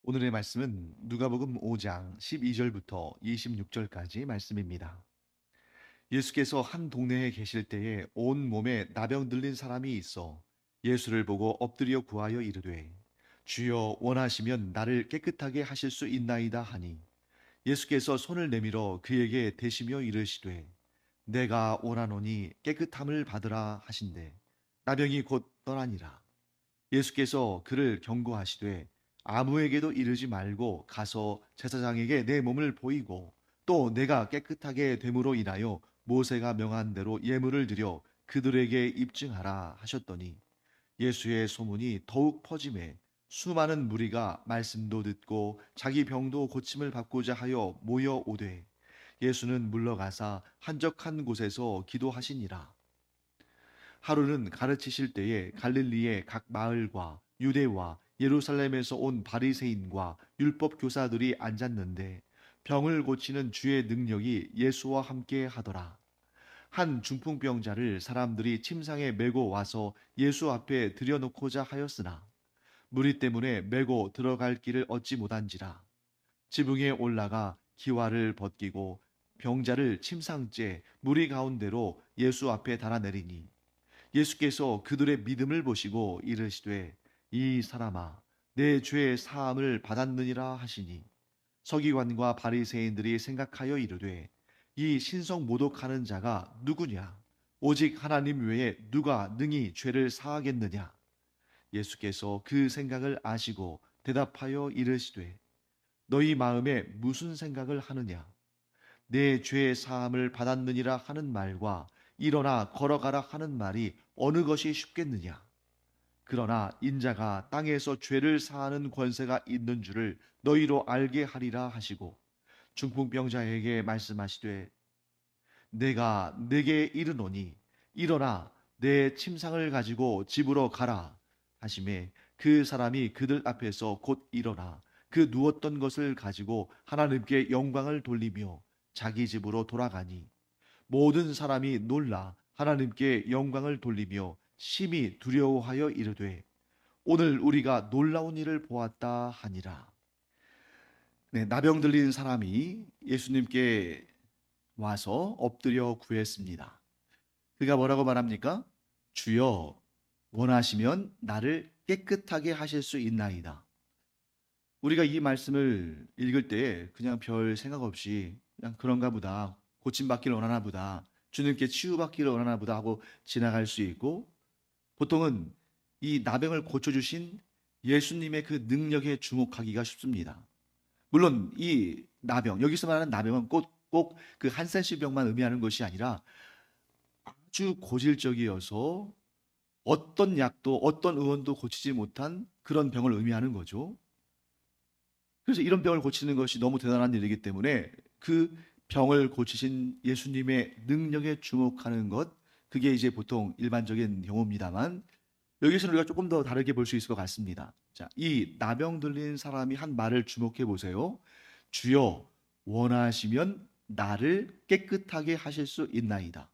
오늘의 말씀은 누가복음 5장 12절부터 26절까지 말씀입니다. 예수께서 한 동네에 계실 때에 온 몸에 나병 들린 사람이 있어 예수를 보고 엎드려 구하여 이르되 주여 원하시면 나를 깨끗하게 하실 수 있나이다 하니 예수께서 손을 내밀어 그에게 대시며 이르시되 내가 원하노니 깨끗함을 받으라 하신대 나병이 곧 떠나니라. 예수께서 그를 경고하시되 아무에게도 이르지 말고 가서 제사장에게 내 몸을 보이고 또 내가 깨끗하게 됨으로 인하여 모세가 명한 대로 예물을 드려 그들에게 입증하라 하셨더니 예수의 소문이 더욱 퍼짐에 수많은 무리가 말씀도 듣고 자기 병도 고침을 받고자 하여 모여 오되 예수는 물러가사 한적한 곳에서 기도하시니라. 하루는 가르치실 때에 갈릴리의 각 마을과 유대와 예루살렘에서 온 바리새인과 율법 교사들이 앉았는데 병을 고치는 주의 능력이 예수와 함께 하더라. 한 중풍병자를 사람들이 침상에 메고 와서 예수 앞에 들여놓고자 하였으나 무리 때문에 메고 들어갈 길을 얻지 못한지라. 지붕에 올라가 기와를 벗기고 병자를 침상째 무리 가운데로 예수 앞에 달아내리니 예수께서 그들의 믿음을 보시고 이르시되 이 사람아 내 죄의 사함을 받았느니라 하시니 서기관과 바리새인들이 생각하여 이르되 이 신성 모독하는 자가 누구냐 오직 하나님 외에 누가 능히 죄를 사하겠느냐. 예수께서 그 생각을 아시고 대답하여 이르시되 너희 마음에 무슨 생각을 하느냐 내 죄의 사함을 받았느니라 하는 말과 일어나 걸어가라 하는 말이 어느 것이 쉽겠느냐. 그러나 인자가 땅에서 죄를 사하는 권세가 있는 줄을 너희로 알게 하리라 하시고 중풍병자에게 말씀하시되 내가 네게 이르노니 일어나 내 침상을 가지고 집으로 가라 하시매 그 사람이 그들 앞에서 곧 일어나 그 누웠던 것을 가지고 하나님께 영광을 돌리며 자기 집으로 돌아가니 모든 사람이 놀라 하나님께 영광을 돌리며 심히 두려워하여 이르되 오늘 우리가 놀라운 일을 보았다 하니라. 네, 나병 들린 사람이 예수님께 와서 엎드려 구했습니다. 그가 뭐라고 말합니까? 주여 원하시면 나를 깨끗하게 하실 수 있나이다. 우리가 이 말씀을 읽을 때 그냥 별 생각 없이 그냥 그런가 보다, 고침받기를 원하나 보다, 주님께 치유받기를 원하나 보다 하고 지나갈 수 있고, 보통은 이 나병을 고쳐주신 예수님의 그 능력에 주목하기가 쉽습니다. 물론 이 나병, 여기서 말하는 나병은 꼭 그 한센시 병만 의미하는 것이 아니라 아주 고질적이어서 어떤 약도 어떤 의원도 고치지 못한 그런 병을 의미하는 거죠. 그래서 이런 병을 고치는 것이 너무 대단한 일이기 때문에 그 병을 고치신 예수님의 능력에 주목하는 것, 그게 이제 보통 일반적인 경우입니다만 여기서는 우리가 조금 더 다르게 볼 수 있을 것 같습니다. 자, 이 나병 들린 사람이 한 말을 주목해 보세요. 주여 원하시면 나를 깨끗하게 하실 수 있나이다.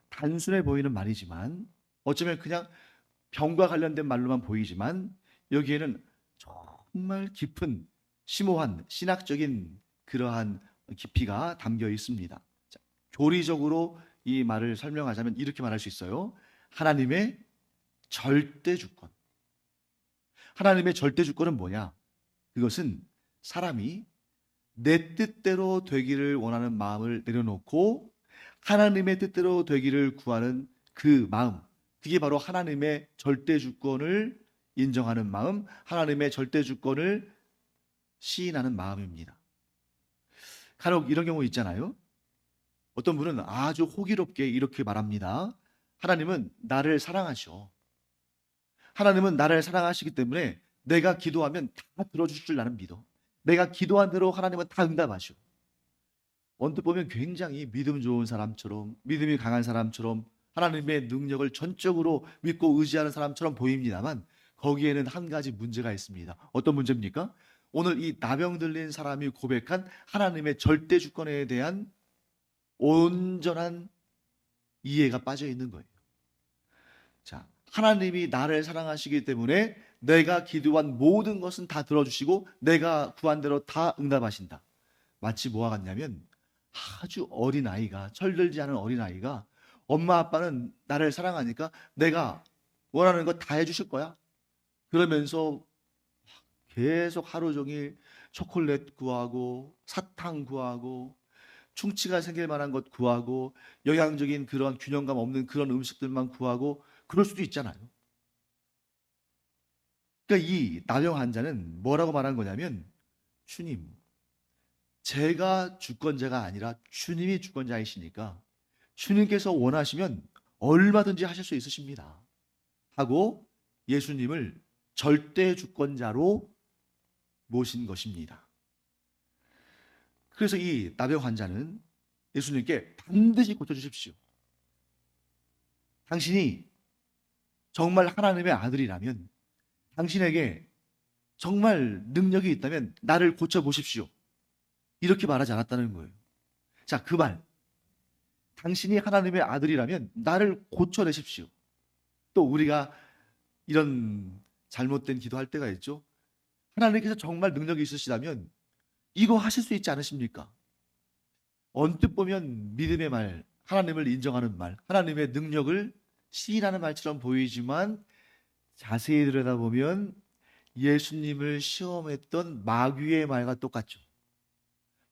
단순해 보이는 말이지만 어쩌면 그냥 병과 관련된 말로만 보이지만 여기에는 정말 깊은 심오한 신학적인 그러한 깊이가 담겨 있습니다. 자, 교리적으로 이 말을 설명하자면 이렇게 말할 수 있어요. 하나님의 절대 주권. 하나님의 절대 주권은 뭐냐? 그것은 사람이 내 뜻대로 되기를 원하는 마음을 내려놓고 하나님의 뜻대로 되기를 구하는 그 마음, 그게 바로 하나님의 절대 주권을 인정하는 마음, 하나님의 절대 주권을 시인하는 마음입니다. 간혹 이런 경우 있잖아요. 어떤 분은 아주 호기롭게 이렇게 말합니다. 하나님은 나를 사랑하셔. 하나님은 나를 사랑하시기 때문에 내가 기도하면 다 들어주실 줄 나는 믿어. 내가 기도한 대로 하나님은 다 응답하셔. 언뜻 보면 굉장히 믿음 좋은 사람처럼, 믿음이 강한 사람처럼, 하나님의 능력을 전적으로 믿고 의지하는 사람처럼 보입니다만 거기에는 한 가지 문제가 있습니다. 어떤 문제입니까? 오늘 이 나병 들린 사람이 고백한 하나님의 절대 주권에 대한 온전한 이해가 빠져 있는 거예요. 자, 하나님이 나를 사랑하시기 때문에 내가 기도한 모든 것은 다 들어주시고 내가 구한 대로 다 응답하신다. 마치 뭐와 같냐면 아주 어린 아이가, 철들지 않은 어린 아이가 엄마 아빠는 나를 사랑하니까 내가 원하는 거 다 해주실 거야. 그러면서 계속 하루 종일 초콜릿 구하고 사탕 구하고 충치가 생길 만한 것 구하고 영양적인 그런 균형감 없는 그런 음식들만 구하고 그럴 수도 있잖아요. 그러니까 이 나병 환자는 뭐라고 말한 거냐면, 주님, 제가 주권자가 아니라 주님이 주권자이시니까 주님께서 원하시면 얼마든지 하실 수 있으십니다 하고 예수님을 절대 주권자로 모신 것입니다. 그래서 이 나병 환자는 예수님께 반드시 고쳐주십시오. 당신이 정말 하나님의 아들이라면, 당신에게 정말 능력이 있다면 나를 고쳐보십시오. 이렇게 말하지 않았다는 거예요. 자, 그 말. 당신이 하나님의 아들이라면 나를 고쳐내십시오. 또 우리가 이런 잘못된 기도할 때가 있죠. 하나님께서 정말 능력이 있으시다면 이거 하실 수 있지 않으십니까? 언뜻 보면 믿음의 말, 하나님을 인정하는 말, 하나님의 능력을 시인하는 말처럼 보이지만 자세히 들여다보면 예수님을 시험했던 마귀의 말과 똑같죠.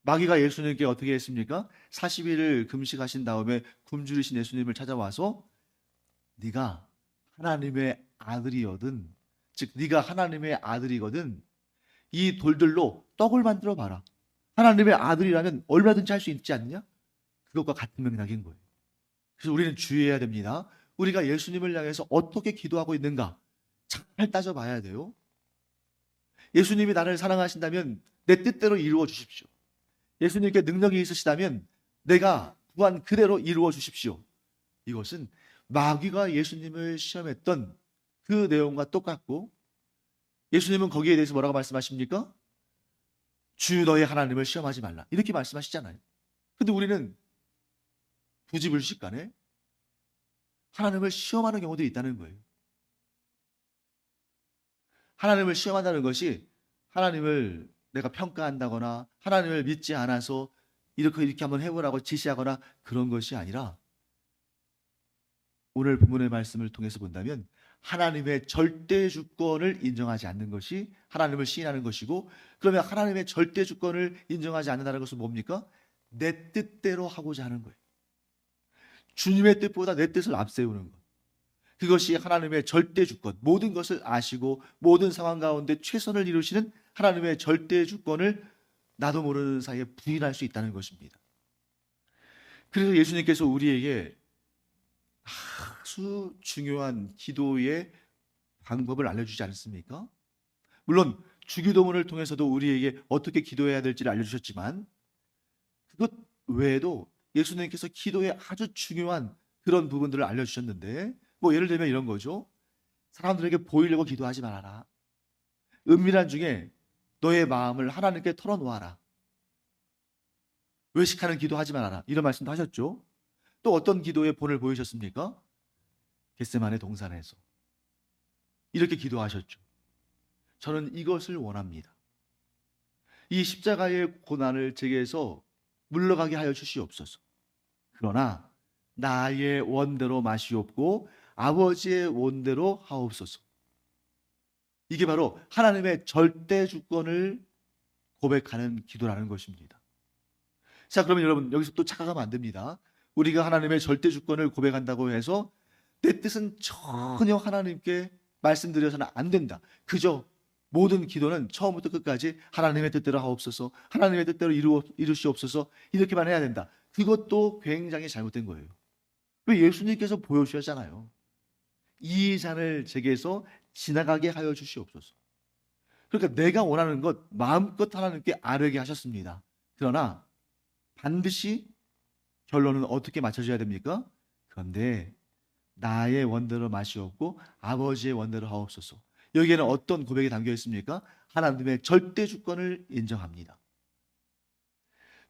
마귀가 예수님께 어떻게 했습니까? 40일을 금식하신 다음에 굶주리신 예수님을 찾아와서 네가 하나님의 아들이거든, 즉 네가 하나님의 아들이거든 이 돌들로 떡을 만들어 봐라. 하나님의 아들이라면 얼마든지 할 수 있지 않느냐? 그것과 같은 맥락인 거예요. 그래서 우리는 주의해야 됩니다. 우리가 예수님을 향해서 어떻게 기도하고 있는가 잘 따져봐야 돼요. 예수님이 나를 사랑하신다면 내 뜻대로 이루어 주십시오. 예수님께 능력이 있으시다면 내가 구한 그대로 이루어 주십시오. 이것은 마귀가 예수님을 시험했던 그 내용과 똑같고, 예수님은 거기에 대해서 뭐라고 말씀하십니까? 주 너의 하나님을 시험하지 말라, 이렇게 말씀하시잖아요. 근데 우리는 부지불식간에 하나님을 시험하는 경우도 있다는 거예요. 하나님을 시험한다는 것이 하나님을 내가 평가한다거나 하나님을 믿지 않아서 이렇게 한번 해보라고 지시하거나 그런 것이 아니라, 오늘 본문의 말씀을 통해서 본다면 하나님의 절대 주권을 인정하지 않는 것이 하나님을 시인하는 것이고, 그러면 하나님의 절대 주권을 인정하지 않는다는 것은 뭡니까? 내 뜻대로 하고자 하는 거예요. 주님의 뜻보다 내 뜻을 앞세우는 것. 그것이 하나님의 절대 주권, 모든 것을 아시고 모든 상황 가운데 최선을 이루시는 하나님의 절대 주권을 나도 모르는 사이에 부인할 수 있다는 것입니다. 그래서 예수님께서 우리에게 아주 중요한 기도의 방법을 알려주지 않습니까? 물론 주기도문을 통해서도 우리에게 어떻게 기도해야 될지를 알려주셨지만, 그것 외에도 예수님께서 기도의 아주 중요한 그런 부분들을 알려주셨는데, 뭐 예를 들면 이런 거죠. 사람들에게 보이려고 기도하지 말아라. 은밀한 중에 너의 마음을 하나님께 털어놓아라. 외식하는 기도하지 말아라. 이런 말씀도 하셨죠. 또 어떤 기도의 본을 보이셨습니까? 겟세마네 동산에서 이렇게 기도하셨죠. 저는 이것을 원합니다. 이 십자가의 고난을 제게서 물러가게 하여 주시옵소서. 그러나 나의 원대로 마시옵고 아버지의 원대로 하옵소서. 이게 바로 하나님의 절대 주권을 고백하는 기도라는 것입니다. 자, 그러면 여러분 여기서 또 착각하면 안 됩니다. 우리가 하나님의 절대 주권을 고백한다고 해서 내 뜻은 전혀 하나님께 말씀드려서는 안 된다. 그저 모든 기도는 처음부터 끝까지 하나님의 뜻대로 하옵소서, 하나님의 뜻대로 이루시옵소서 이렇게만 해야 된다. 그것도 굉장히 잘못된 거예요. 왜? 예수님께서 보여주셨잖아요. 이 잔을 제게서 지나가게 하여 주시옵소서. 그러니까 내가 원하는 것 마음껏 하나님께 아뢰게 하셨습니다. 그러나 반드시 결론은 어떻게 맞춰져야 됩니까? 그런데 나의 원대로 마시옵고 아버지의 원대로 하옵소서. 여기에는 어떤 고백이 담겨 있습니까? 하나님의 절대 주권을 인정합니다.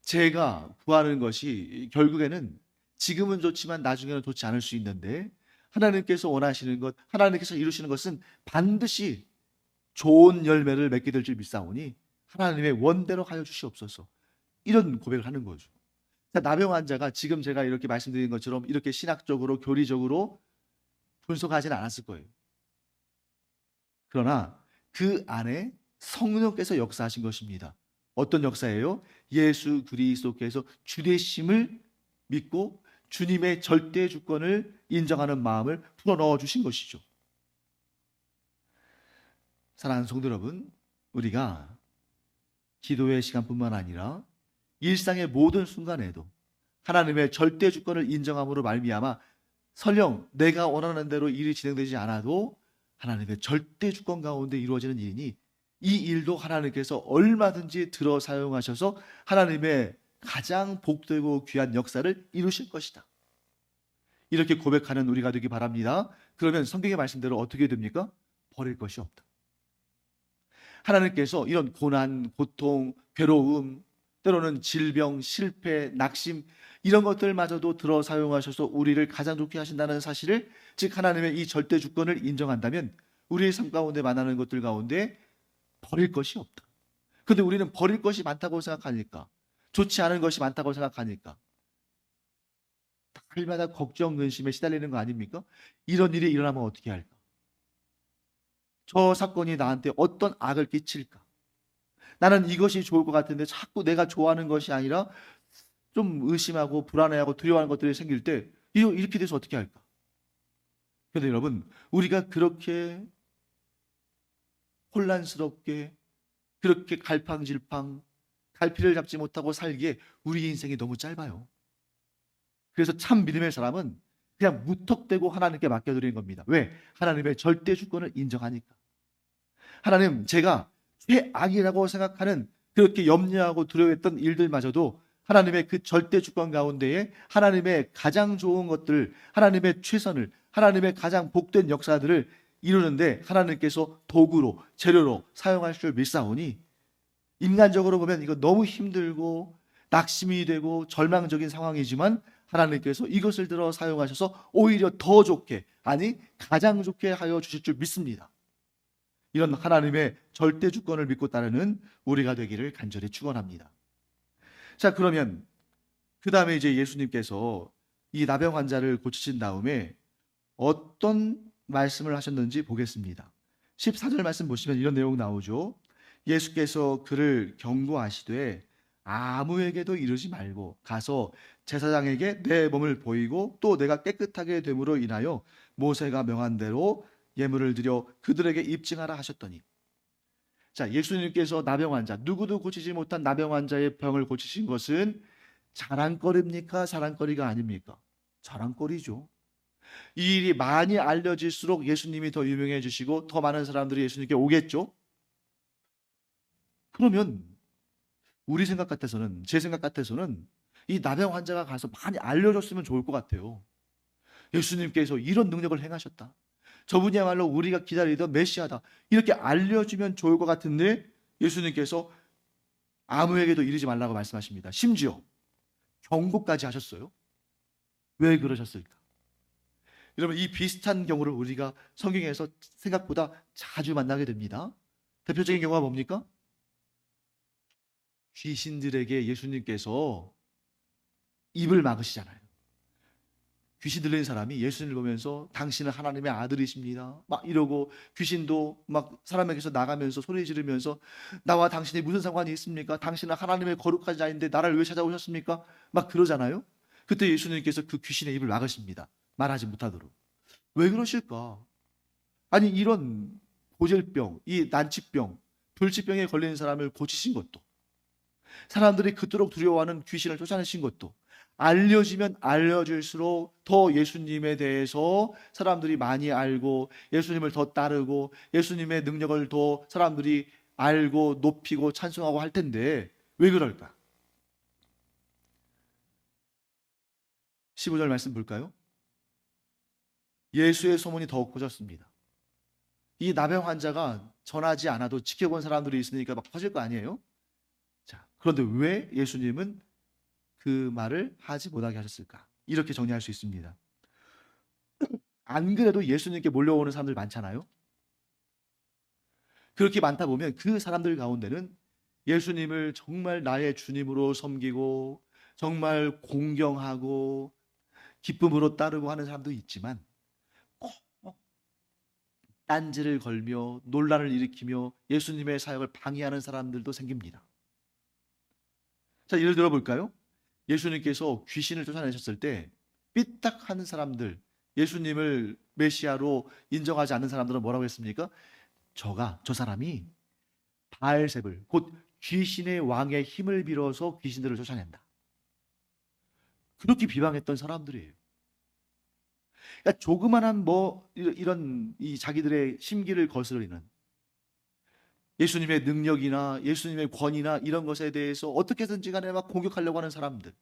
제가 구하는 것이 결국에는 지금은 좋지만 나중에는 좋지 않을 수 있는데, 하나님께서 원하시는 것, 하나님께서 이루시는 것은 반드시 좋은 열매를 맺게 될 줄 믿사오니 하나님의 원대로 하여 주시옵소서. 이런 고백을 하는 거죠. 나병 환자가 지금 제가 이렇게 말씀드린 것처럼 이렇게 신학적으로 교리적으로 분석하지는 않았을 거예요. 그러나 그 안에 성령께서 역사하신 것입니다. 어떤 역사예요? 예수 그리스도께서 주되심을 믿고 주님의 절대 주권을 인정하는 마음을 풀어넣어 주신 것이죠. 사랑하는 성도 여러분, 우리가 기도의 시간뿐만 아니라 일상의 모든 순간에도 하나님의 절대 주권을 인정함으로 말미암아 설령 내가 원하는 대로 일이 진행되지 않아도 하나님의 절대 주권 가운데 이루어지는 일이니 이 일도 하나님께서 얼마든지 들어 사용하셔서 하나님의 가장 복되고 귀한 역사를 이루실 것이다. 이렇게 고백하는 우리가 되기 바랍니다. 그러면 성경의 말씀대로 어떻게 됩니까? 버릴 것이 없다. 하나님께서 이런 고난, 고통, 괴로움, 때로는 질병, 실패, 낙심 이런 것들마저도 들어 사용하셔서 우리를 가장 좋게 하신다는 사실을, 즉 하나님의 이 절대 주권을 인정한다면 우리의 삶 가운데 만나는 것들 가운데 버릴 것이 없다. 그런데 우리는 버릴 것이 많다고 생각하니까, 좋지 않은 것이 많다고 생각하니까 날마다 걱정, 근심에 시달리는 거 아닙니까? 이런 일이 일어나면 어떻게 할까? 저 사건이 나한테 어떤 악을 끼칠까? 나는 이것이 좋을 것 같은데 자꾸 내가 좋아하는 것이 아니라 좀 의심하고 불안해하고 두려워하는 것들이 생길 때 이렇게 돼서 어떻게 할까? 그런데 여러분, 우리가 그렇게 혼란스럽게 그렇게 갈팡질팡 갈피를 잡지 못하고 살기에 우리 인생이 너무 짧아요. 그래서 참 믿음의 사람은 그냥 무턱대고 하나님께 맡겨드리는 겁니다. 왜? 하나님의 절대 주권을 인정하니까. 하나님, 제가 최악이라고 생각하는 그렇게 염려하고 두려워했던 일들마저도 하나님의 그 절대 주권 가운데에 하나님의 가장 좋은 것들, 하나님의 최선을, 하나님의 가장 복된 역사들을 이루는데 하나님께서 도구로, 재료로 사용할 줄 믿사오니, 인간적으로 보면 이거 너무 힘들고 낙심이 되고 절망적인 상황이지만 하나님께서 이것을 들어 사용하셔서 오히려 더 좋게, 아니 가장 좋게 하여 주실 줄 믿습니다. 이런 하나님의 절대 주권을 믿고 따르는 우리가 되기를 간절히 축원합니다. 자, 그러면 그 다음에 이제 예수님께서 이 나병 환자를 고치신 다음에 어떤 말씀을 하셨는지 보겠습니다. 14절 말씀 보시면 이런 내용 나오죠. 예수께서 그를 경고하시되 아무에게도 이르지 말고 가서 제사장에게 내 몸을 보이고 또 내가 깨끗하게 됨으로 인하여 모세가 명한 대로 예물을 드려 그들에게 입증하라 하셨더니, 자, 예수님께서 나병 환자, 누구도 고치지 못한 나병 환자의 병을 고치신 것은 자랑거리입니까? 자랑거리가 아닙니까? 자랑거리죠. 이 일이 많이 알려질수록 예수님이 더 유명해지시고 더 많은 사람들이 예수님께 오겠죠. 그러면 우리 생각 같아서는, 제 생각 같아서는 이 나병 환자가 가서 많이 알려줬으면 좋을 것 같아요. 예수님께서 이런 능력을 행하셨다, 저분이야말로 우리가 기다리던 메시아다, 이렇게 알려주면 좋을 것 같은데 예수님께서 아무에게도 이르지 말라고 말씀하십니다. 심지어 경고까지 하셨어요. 왜 그러셨을까? 여러분, 이 비슷한 경우를 우리가 성경에서 생각보다 자주 만나게 됩니다. 대표적인 경우가 뭡니까? 귀신들에게 예수님께서 입을 막으시잖아요. 귀신 들린 사람이 예수님을 보면서 당신은 하나님의 아들이십니다 막 이러고, 귀신도 막 사람에게서 나가면서 소리 지르면서 나와 당신이 무슨 상관이 있습니까? 당신은 하나님의 거룩한 자인데 나를 왜 찾아오셨습니까? 막 그러잖아요. 그때 예수님께서 그 귀신의 입을 막으십니다. 말하지 못하도록. 왜 그러실까? 아니, 이런 고질병, 이 난치병, 불치병에 걸린 사람을 고치신 것도, 사람들이 그토록 두려워하는 귀신을 쫓아내신 것도, 알려지면 알려질수록 더 예수님에 대해서 사람들이 많이 알고 예수님을 더 따르고 예수님의 능력을 더 사람들이 알고 높이고 찬송하고 할 텐데 왜 그럴까? 15절 말씀 볼까요? 예수의 소문이 더욱 커졌습니다. 이 나병 환자가 전하지 않아도 지켜본 사람들이 있으니까 막 퍼질 거 아니에요? 자, 그런데 왜 예수님은 그 말을 하지 못하게 하셨을까? 이렇게 정리할 수 있습니다. 안 그래도 예수님께 몰려오는 사람들 많잖아요. 그렇게 많다 보면 그 사람들 가운데는 예수님을 정말 나의 주님으로 섬기고 정말 공경하고 기쁨으로 따르고 하는 사람도 있지만 꼭 딴지를 걸며 논란을 일으키며 예수님의 사역을 방해하는 사람들도 생깁니다. 자, 예를 들어 볼까요? 예수님께서 귀신을 쫓아내셨을 때 삐딱하는 사람들, 예수님을 메시아로 인정하지 않는 사람들은 뭐라고 했습니까? 저 사람이 바알세불, 곧 귀신의 왕의 힘을 빌어서 귀신들을 쫓아낸다. 그렇게 비방했던 사람들이에요. 그러니까 조그만한 이런 이 자기들의 심기를 거스르는 예수님의 능력이나 예수님의 권위나 이런 것에 대해서 어떻게든지 간에 막 공격하려고 하는 사람들.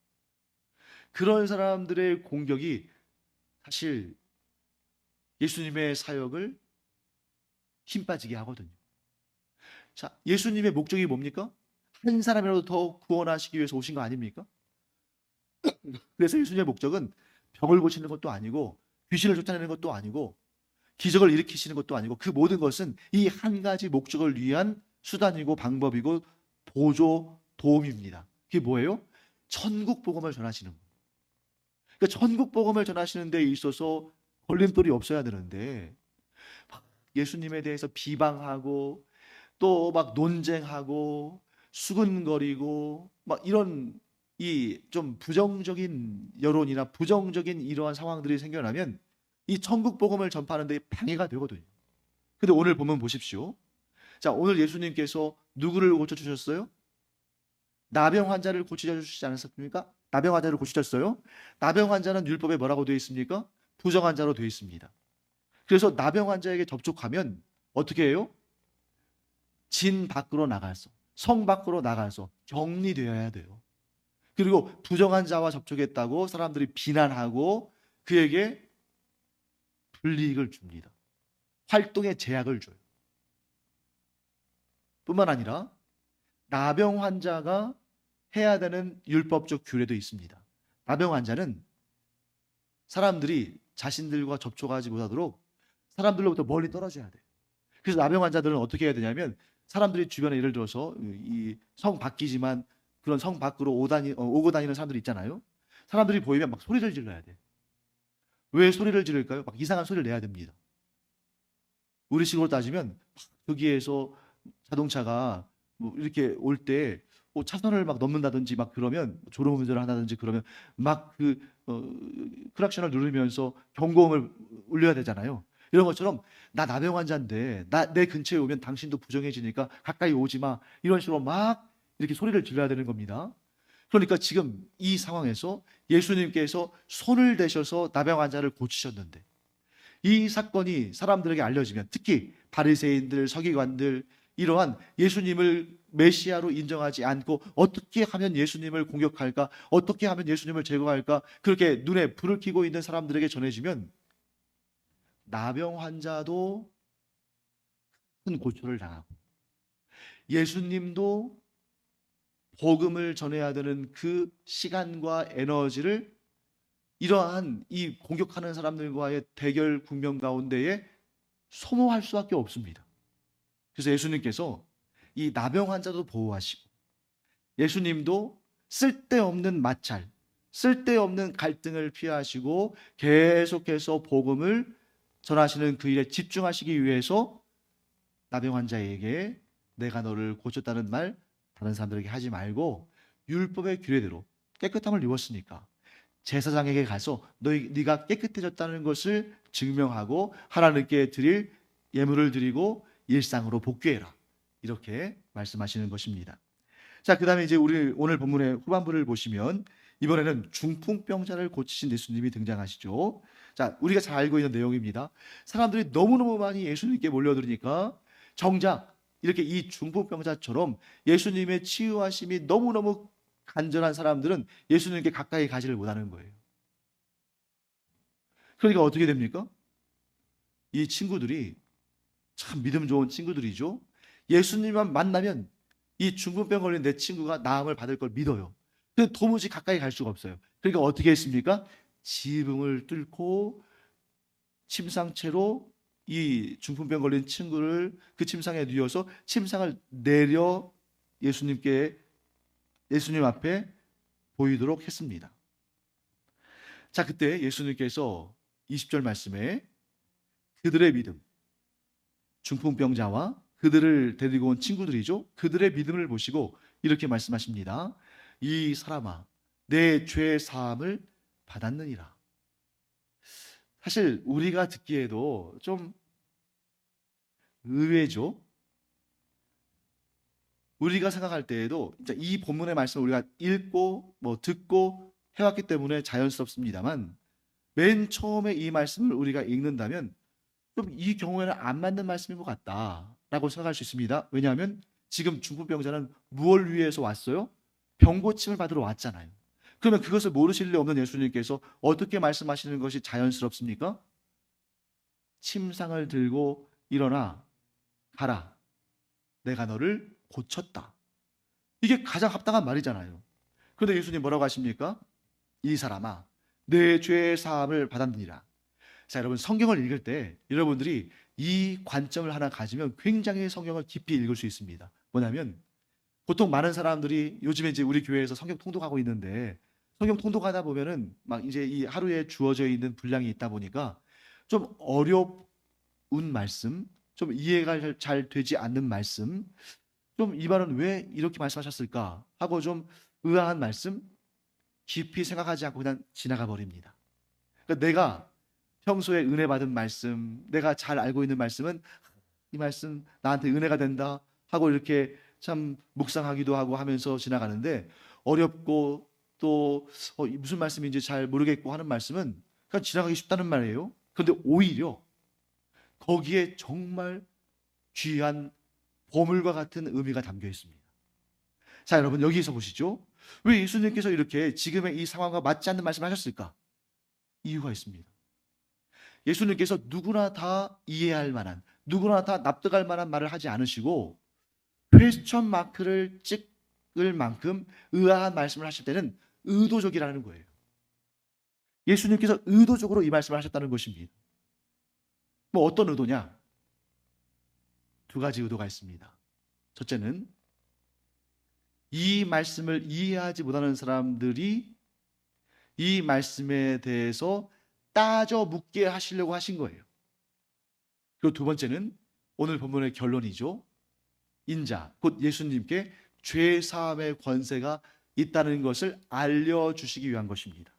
그런 사람들의 공격이 사실 예수님의 사역을 힘 빠지게 하거든요. 자, 예수님의 목적이 뭡니까? 한 사람이라도 더 구원하시기 위해서 오신 거 아닙니까? 그래서 예수님의 목적은 병을 고치는 것도 아니고 귀신을 쫓아내는 것도 아니고 기적을 일으키시는 것도 아니고 그 모든 것은 이 한 가지 목적을 위한 수단이고 방법이고 보조 도움입니다. 그게 뭐예요? 천국 복음을 전하시는 거예요. 그러니까 천국 복음을 전하시는 데 있어서 걸림돌이 없어야 되는데 예수님에 대해서 비방하고 또 막 논쟁하고 수근거리고 막 이런 이 좀 부정적인 여론이나 부정적인 이러한 상황들이 생겨나면 이 천국 복음을 전파하는 데 방해가 되거든요. 근데 오늘 보면 보십시오. 자, 오늘 예수님께서 누구를 고쳐주셨어요? 나병 환자를 고쳐주시지 않았습니까? 나병 환자를 고치셨어요. 나병 환자는 율법에 뭐라고 되어 있습니까? 부정 환자로 되어 있습니다. 그래서 나병 환자에게 접촉하면 어떻게 해요? 진 밖으로 나가서, 성 밖으로 나가서 격리되어야 돼요. 그리고 부정한 자와 접촉했다고 사람들이 비난하고 그에게 불이익을 줍니다. 활동에 제약을 줘요. 뿐만 아니라 나병 환자가 해야 되는 율법적 규례도 있습니다. 나병 환자는 사람들이 자신들과 접촉하지 못하도록 사람들로부터 멀리 떨어져야 돼요. 그래서 나병 환자들은 어떻게 해야 되냐면 사람들이 주변에 예를 들어서 이 성 밖이지만 그런 성 밖으로 오고 다니는 사람들이 있잖아요. 사람들이 보이면 막 소리를 질러야 돼. 왜 소리를 지를까요? 막 이상한 소리를 내야 됩니다. 우리식으로 따지면 저기에서 자동차가 뭐 이렇게 올 때 차선을 막 넘는다든지 막 그러면 졸음운전을 한다든지 그러면 막 크락션을 누르면서 경고음을 울려야 되잖아요. 이런 것처럼 나 나병 환자인데 내 근처에 오면 당신도 부정해지니까 가까이 오지 마. 이런 식으로 막 이렇게 소리를 질러야 되는 겁니다. 그러니까 지금 이 상황에서 예수님께서 손을 대셔서 나병 환자를 고치셨는데 이 사건이 사람들에게 알려지면 특히 바리새인들, 서기관들 이러한 예수님을 메시아로 인정하지 않고 어떻게 하면 예수님을 공격할까? 어떻게 하면 예수님을 제거할까? 그렇게 눈에 불을 켜고 있는 사람들에게 전해지면 나병 환자도 큰 고초를 당하고 예수님도 복음을 전해야 되는 그 시간과 에너지를 이러한 이 공격하는 사람들과의 대결 국면 가운데에 소모할 수밖에 없습니다. 그래서 예수님께서 이 나병 환자도 보호하시고 예수님도 쓸데없는 마찰, 쓸데없는 갈등을 피하시고 계속해서 복음을 전하시는 그 일에 집중하시기 위해서 나병 환자에게 내가 너를 고쳤다는 말 다른 사람들에게 하지 말고 율법의 규례대로 깨끗함을 입었으니까 제사장에게 가서 네가 깨끗해졌다는 것을 증명하고 하나님께 드릴 예물을 드리고 일상으로 복귀해라. 이렇게 말씀하시는 것입니다. 자, 그다음에 이제 우리 오늘 본문의 후반부를 보시면 이번에는 중풍병자를 고치신 예수님이 등장하시죠. 자, 우리가 잘 알고 있는 내용입니다. 사람들이 너무너무 많이 예수님께 몰려들으니까 정작 이렇게 이 중풍병자처럼 예수님의 치유하심이 너무너무 간절한 사람들은 예수님께 가까이 가지를 못하는 거예요. 그러니까 어떻게 됩니까? 이 친구들이 참 믿음 좋은 친구들이죠. 예수님만 만나면 이 중풍병 걸린 내 친구가 나음을 받을 걸 믿어요. 근데 도무지 가까이 갈 수가 없어요. 그러니까 어떻게 했습니까? 지붕을 뚫고 침상채로 이 중풍병 걸린 친구를 그 침상에 누워서 침상을 내려 예수님 앞에 보이도록 했습니다. 자, 그때 예수님께서 20절 말씀에 그들의 믿음, 중풍병자와 그들을 데리고 온 친구들이죠. 그들의 믿음을 보시고 이렇게 말씀하십니다. 이 사람아, 내 죄 사함을 받았느니라. 사실 우리가 듣기에도 좀 의외죠. 우리가 생각할 때에도 이 본문의 말씀을 우리가 읽고 듣고 해왔기 때문에 자연스럽습니다만, 맨 처음에 이 말씀을 우리가 읽는다면 좀 이 경우에는 안 맞는 말씀인 것 같다라고 생각할 수 있습니다. 왜냐하면 지금 중풍병자는 무엇을 위해서 왔어요? 병고침을 받으러 왔잖아요. 그러면 그것을 모르실 리 없는 예수님께서 어떻게 말씀하시는 것이 자연스럽습니까? 침상을 들고 일어나 가라. 내가 너를 고쳤다. 이게 가장 합당한 말이잖아요. 그런데 예수님 뭐라고 하십니까? 이 사람아, 내 죄의 사함을 받았느니라. 자, 여러분, 성경을 읽을 때 여러분들이 이 관점을 하나 가지면 굉장히 성경을 깊이 읽을 수 있습니다. 뭐냐면, 보통 많은 사람들이 요즘에 이제 우리 교회에서 성경 통독하고 있는데, 성경 통독하다 보면은 막 이제 이 하루에 주어져 있는 분량이 있다 보니까 좀 어려운 말씀, 좀 이해가 잘 되지 않는 말씀, 좀 이 말은 왜 이렇게 말씀하셨을까 하고 좀 의아한 말씀, 깊이 생각하지 않고 그냥 지나가 버립니다. 그러니까 내가 평소에 은혜 받은 말씀, 내가 잘 알고 있는 말씀은 이 말씀 나한테 은혜가 된다 하고 이렇게 참 묵상하기도 하고 하면서 지나가는데, 어렵고 또 무슨 말씀인지 잘 모르겠고 하는 말씀은 그냥 지나가기 쉽다는 말이에요. 그런데 오히려 거기에 정말 귀한 보물과 같은 의미가 담겨 있습니다. 자, 여러분, 여기서 보시죠. 왜 예수님께서 이렇게 지금의 이 상황과 맞지 않는 말씀을 하셨을까? 이유가 있습니다. 예수님께서 누구나 다 이해할 만한, 누구나 다 납득할 만한 말을 하지 않으시고 퀘스천 마크를 찍을 만큼 의아한 말씀을 하실 때는 의도적이라는 거예요. 예수님께서 의도적으로 이 말씀을 하셨다는 것입니다. 어떤 의도냐? 두 가지 의도가 있습니다. 첫째는 이 말씀을 이해하지 못하는 사람들이 이 말씀에 대해서 따져 묻게 하시려고 하신 거예요. 그리고 두 번째는 오늘 본문의 결론이죠. 인자, 곧 예수님께 죄 사함의 권세가 있다는 것을 알려주시기 위한 것입니다.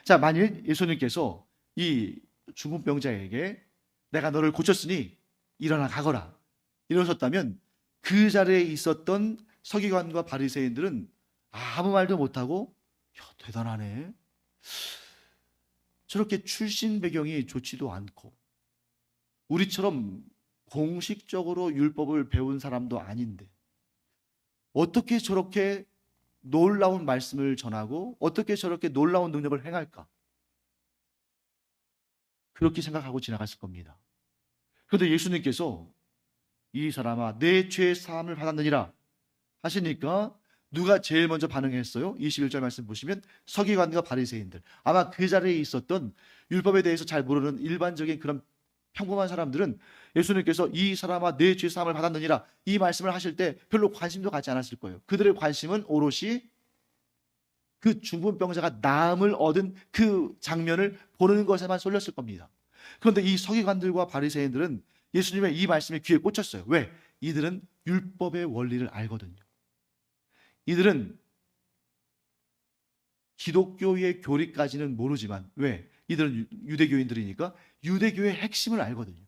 자, 만일 예수님께서 이 중풍병자에게 내가 너를 고쳤으니 일어나 가거라 이러셨다면 그 자리에 있었던 서기관과 바리새인들은 아무 말도 못하고 대단하네, 저렇게 출신 배경이 좋지도 않고 우리처럼 공식적으로 율법을 배운 사람도 아닌데 어떻게 저렇게 놀라운 말씀을 전하고 어떻게 저렇게 놀라운 능력을 행할까? 그렇게 생각하고 지나갔을 겁니다. 그런데 예수님께서 이 사람아, 내 죄 사함을 받았느니라 하시니까 누가 제일 먼저 반응했어요? 21절 말씀 보시면 서기관과 바리새인들, 아마 그 자리에 있었던 율법에 대해서 잘 모르는 일반적인 그런 평범한 사람들은 예수님께서 이 사람아 내 죄 사함을 받았느니라 이 말씀을 하실 때 별로 관심도 갖지 않았을 거예요. 그들의 관심은 오롯이 그 중풍병자가 나음을 얻은 그 장면을 보는 것에만 쏠렸을 겁니다. 그런데 이 서기관들과 바리새인들은 예수님의 이 말씀에 귀에 꽂혔어요. 왜? 이들은 율법의 원리를 알거든요. 이들은 기독교의 교리까지는 모르지만, 왜? 이들은 유대교인들이니까 유대교의 핵심을 알거든요.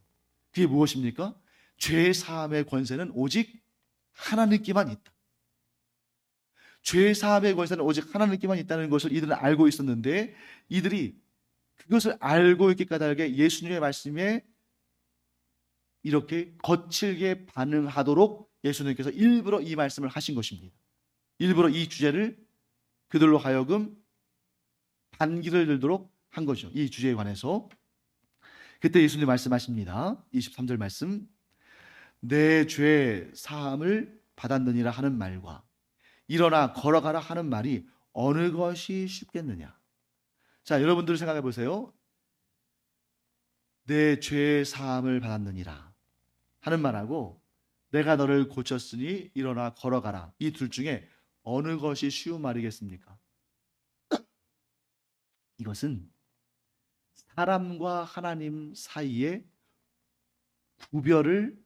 그게 무엇입니까? 죄 사함의 권세는 오직 하나님께만 있다. 죄 사함의 권세는 오직 하나님께만 있다는 것을 이들은 알고 있었는데, 이들이 그것을 알고 있기 까닭에 예수님의 말씀에 이렇게 거칠게 반응하도록 예수님께서 일부러 이 말씀을 하신 것입니다. 일부러 이 주제를 그들로 하여금 반기를 들도록 한 거죠. 이 주제에 관해서. 그때 예수님 말씀하십니다. 23절 말씀, 내 죄 사함을 받았느니라 하는 말과 일어나 걸어가라 하는 말이 어느 것이 쉽겠느냐. 자, 여러분들 생각해 보세요. 내 죄 사함을 받았느니라 하는 말하고 내가 너를 고쳤으니 일어나 걸어가라, 이 둘 중에 어느 것이 쉬운 말이겠습니까? 이것은 사람과 하나님 사이의 구별을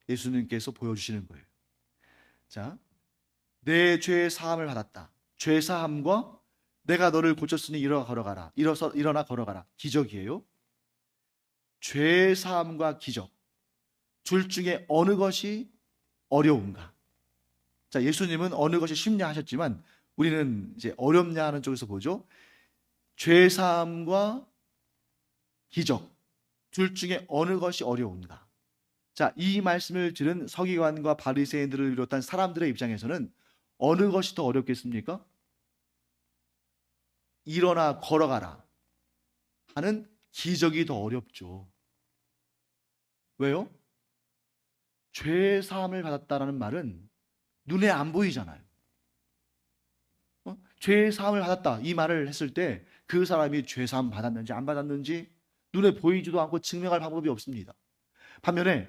예수님께서 보여주시는 거예요. 자, 내 죄 사함을 받았다. 죄 사함과 내가 너를 고쳤으니 일어나 걸어가라. 일어나 걸어가라. 기적이에요. 죄 사함과 기적. 둘 중에 어느 것이 어려운가? 자, 예수님은 어느 것이 쉽냐 하셨지만 우리는 이제 어렵냐 하는 쪽에서 보죠. 죄 사함과 기적. 둘 중에 어느 것이 어려운가? 자, 이 말씀을 들은 서기관과 바리새인들을 비롯한 사람들의 입장에서는 어느 것이 더 어렵겠습니까? 일어나 걸어가라 하는 기적이 더 어렵죠. 왜요? 죄 사함을 받았다라는 말은 눈에 안 보이잖아요. 죄 사함을 받았다, 이 말을 했을 때 그 사람이 죄 사함 받았는지 안 받았는지 눈에 보이지도 않고 증명할 방법이 없습니다. 반면에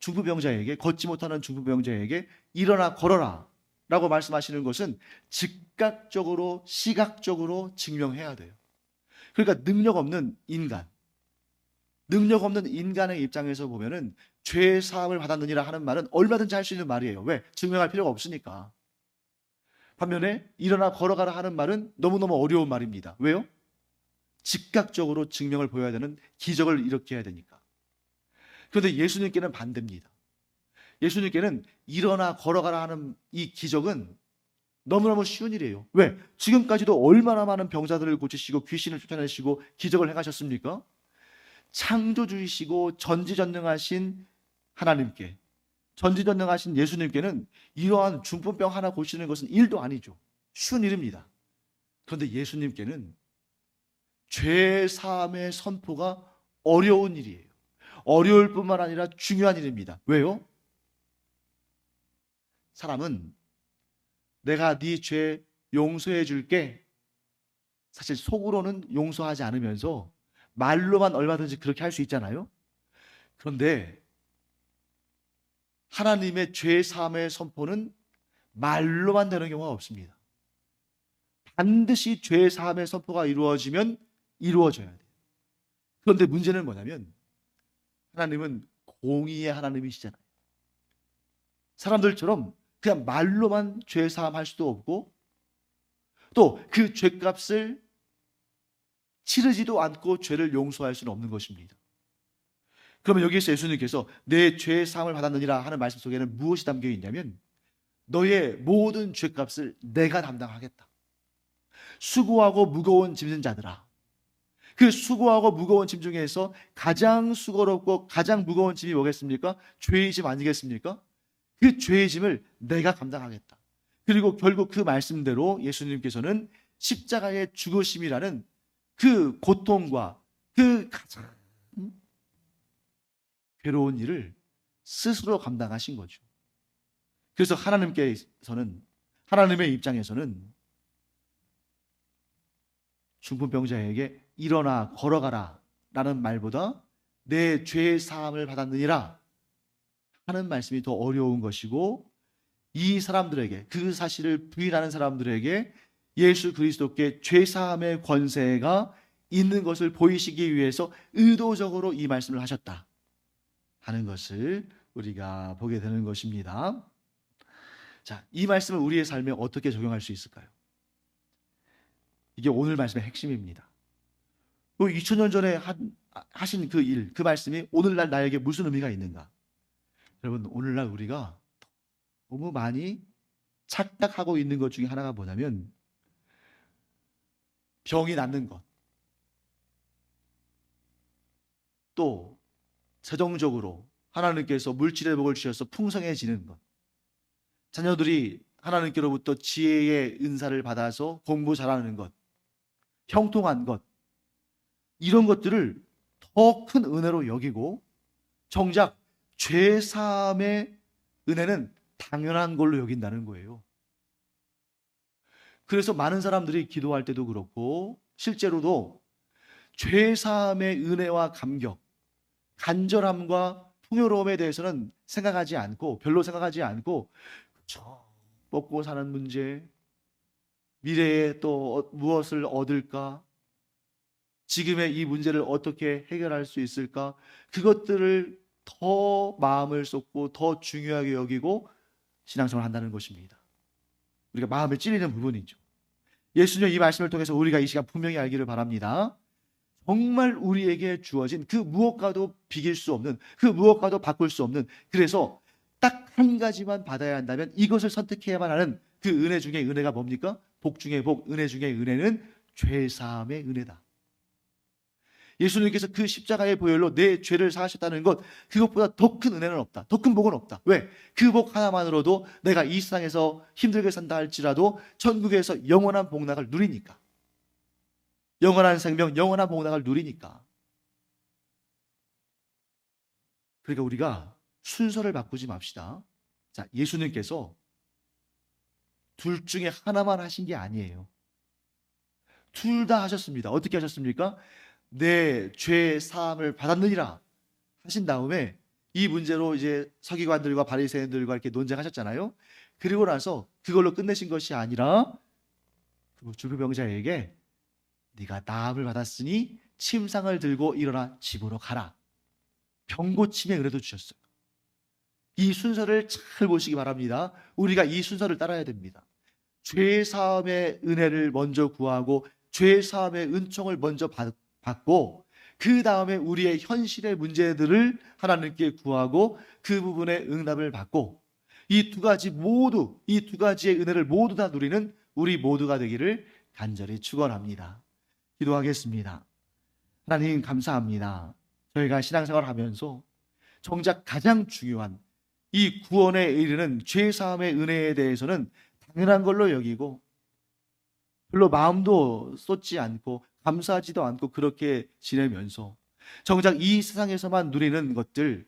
중풍병자에게, 걷지 못하는 중풍병자에게 일어나 걸어라 라고 말씀하시는 것은 즉각적으로 시각적으로 증명해야 돼요. 그러니까 능력 없는 인간의 입장에서 보면은 죄 사함을 받았느니라 하는 말은 얼마든지 할 수 있는 말이에요. 왜? 증명할 필요가 없으니까. 반면에 일어나 걸어가라 하는 말은 너무너무 어려운 말입니다. 왜요? 즉각적으로 증명을 보여야 되는, 기적을 일으켜야 되니까. 그런데 예수님께는 반대입니다. 예수님께는 일어나 걸어가라 하는 이 기적은 너무너무 쉬운 일이에요. 왜? 지금까지도 얼마나 많은 병자들을 고치시고 귀신을 쫓아내시고 기적을 행하셨습니까? 창조주이시고 전지전능하신 하나님께, 전지전능하신 예수님께는 이러한 중풍병 하나 고치는 것은 일도 아니죠. 쉬운 일입니다. 그런데 예수님께는 죄 사함의 선포가 어려운 일이에요. 어려울 뿐만 아니라 중요한 일입니다. 왜요? 사람은 내가 네 죄 용서해 줄게, 사실 속으로는 용서하지 않으면서 말로만 얼마든지 그렇게 할 수 있잖아요. 그런데 하나님의 죄 사함의 선포는 말로만 되는 경우가 없습니다. 반드시 죄 사함의 선포가 이루어지면 이루어져야 돼요. 그런데 문제는 뭐냐면 하나님은 공의의 하나님이시잖아요. 사람들처럼 그냥 말로만 죄 사함할 수도 없고 또 그 죄값을 치르지도 않고 죄를 용서할 수는 없는 것입니다. 그러면 여기에서 예수님께서 내 죄 사함을 받았느니라 하는 말씀 속에는 무엇이 담겨 있냐면 너의 모든 죄값을 내가 담당하겠다. 수고하고 무거운 짐진 자들아, 그 수고하고 무거운 짐 중에서 가장 수고롭고 가장 무거운 짐이 뭐겠습니까? 죄의 짐 아니겠습니까? 그 죄의 짐을 내가 감당하겠다. 그리고 결국 그 말씀대로 예수님께서는 십자가의 죽으심이라는 그 고통과 그 가장 괴로운 일을 스스로 감당하신 거죠. 그래서 하나님의 입장에서는 중풍병자에게 일어나 걸어가라 라는 말보다 내 죄 사함을 받았느니라 하는 말씀이 더 어려운 것이고, 이 사람들에게, 그 사실을 부인하는 사람들에게 예수 그리스도께 죄 사함의 권세가 있는 것을 보이시기 위해서 의도적으로 이 말씀을 하셨다 하는 것을 우리가 보게 되는 것입니다. 자, 이 말씀을 우리의 삶에 어떻게 적용할 수 있을까요? 이게 오늘 말씀의 핵심입니다. 2000년 전에 하신 그 일, 그 말씀이 오늘날 나에게 무슨 의미가 있는가? 여러분, 오늘날 우리가 너무 많이 착각하고 있는 것 중에 하나가 뭐냐면 병이 낫는 것, 또 재정적으로 하나님께서 물질의 복을 주셔서 풍성해지는 것, 자녀들이 하나님께로부터 지혜의 은사를 받아서 공부 잘하는 것, 형통한 것, 이런 것들을 더 큰 은혜로 여기고 정작 죄 사함의 은혜는 당연한 걸로 여긴다는 거예요. 그래서 많은 사람들이 기도할 때도 그렇고 실제로도 죄사함의 은혜와 감격, 간절함과 풍요로움에 대해서는 생각하지 않고, 별로 생각하지 않고, 그쵸, 먹고 사는 문제, 미래에 또 무엇을 얻을까, 지금의 이 문제를 어떻게 해결할 수 있을까, 그것들을 더 마음을 쏟고 더 중요하게 여기고 신앙생활을 한다는 것입니다. 우리가 마음에 찔리는 부분이죠. 예수님 이 말씀을 통해서 우리가 이 시간 분명히 알기를 바랍니다. 정말 우리에게 주어진 그 무엇과도 비길 수 없는, 그 무엇과도 바꿀 수 없는, 그래서 딱 한 가지만 받아야 한다면 이것을 선택해야만 하는 그 은혜 중에 은혜가 뭡니까? 복 중에 복, 은혜 중에 은혜는 죄사함의 은혜다. 예수님께서 그 십자가의 보혈로 내 죄를 사하셨다는 것, 그것보다 더 큰 은혜는 없다. 더 큰 복은 없다. 왜? 그 복 하나만으로도 내가 이 세상에서 힘들게 산다 할지라도 천국에서 영원한 복락을 누리니까. 영원한 생명, 영원한 복락을 누리니까. 그러니까 우리가 순서를 바꾸지 맙시다. 자, 예수님께서 둘 중에 하나만 하신 게 아니에요. 둘 다 하셨습니다. 어떻게 하셨습니까? 내 죄 사함을 받았느니라 하신 다음에 이 문제로 이제 서기관들과 바리새인들과 이렇게 논쟁하셨잖아요. 그리고 나서 그걸로 끝내신 것이 아니라 그 중풍병자에게 네가 나음을 받았으니 침상을 들고 일어나 집으로 가라. 병고침의 은혜도 주셨어요. 이 순서를 잘 보시기 바랍니다. 우리가 이 순서를 따라야 됩니다. 죄 사함의 은혜를 먼저 구하고 죄 사함의 은총을 먼저 받고 그 다음에 우리의 현실의 문제들을 하나님께 구하고 그 부분에 응답을 받고 이 두 가지 모두, 이 두 가지의 은혜를 모두 다 누리는 우리 모두가 되기를 간절히 축원합니다. 기도하겠습니다. 하나님 감사합니다. 저희가 신앙생활을 하면서 정작 가장 중요한 이 구원에 이르는 죄사함의 은혜에 대해서는 당연한 걸로 여기고 별로 마음도 쏟지 않고 감사하지도 않고 그렇게 지내면서 정작 이 세상에서만 누리는 것들,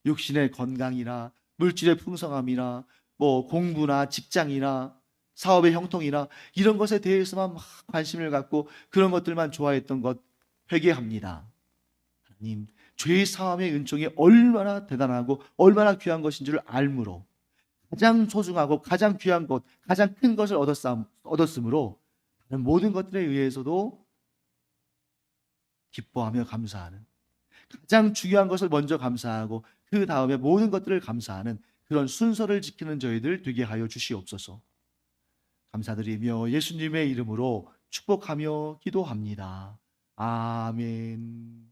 육신의 건강이나 물질의 풍성함이나 뭐 공부나 직장이나 사업의 형통이나 이런 것에 대해서만 막 관심을 갖고 그런 것들만 좋아했던 것 회개합니다. 하나님, 죄 사함의 은총이 얼마나 대단하고 얼마나 귀한 것인 줄 알므로 가장 소중하고 가장 귀한 것, 가장 큰 것을 얻었으므로 다른 모든 것들에 의해서도 기뻐하며 감사하는, 가장 중요한 것을 먼저 감사하고 그 다음에 모든 것들을 감사하는 그런 순서를 지키는 저희들 되게 하여 주시옵소서. 감사드리며 예수님의 이름으로 축복하며 기도합니다. 아멘.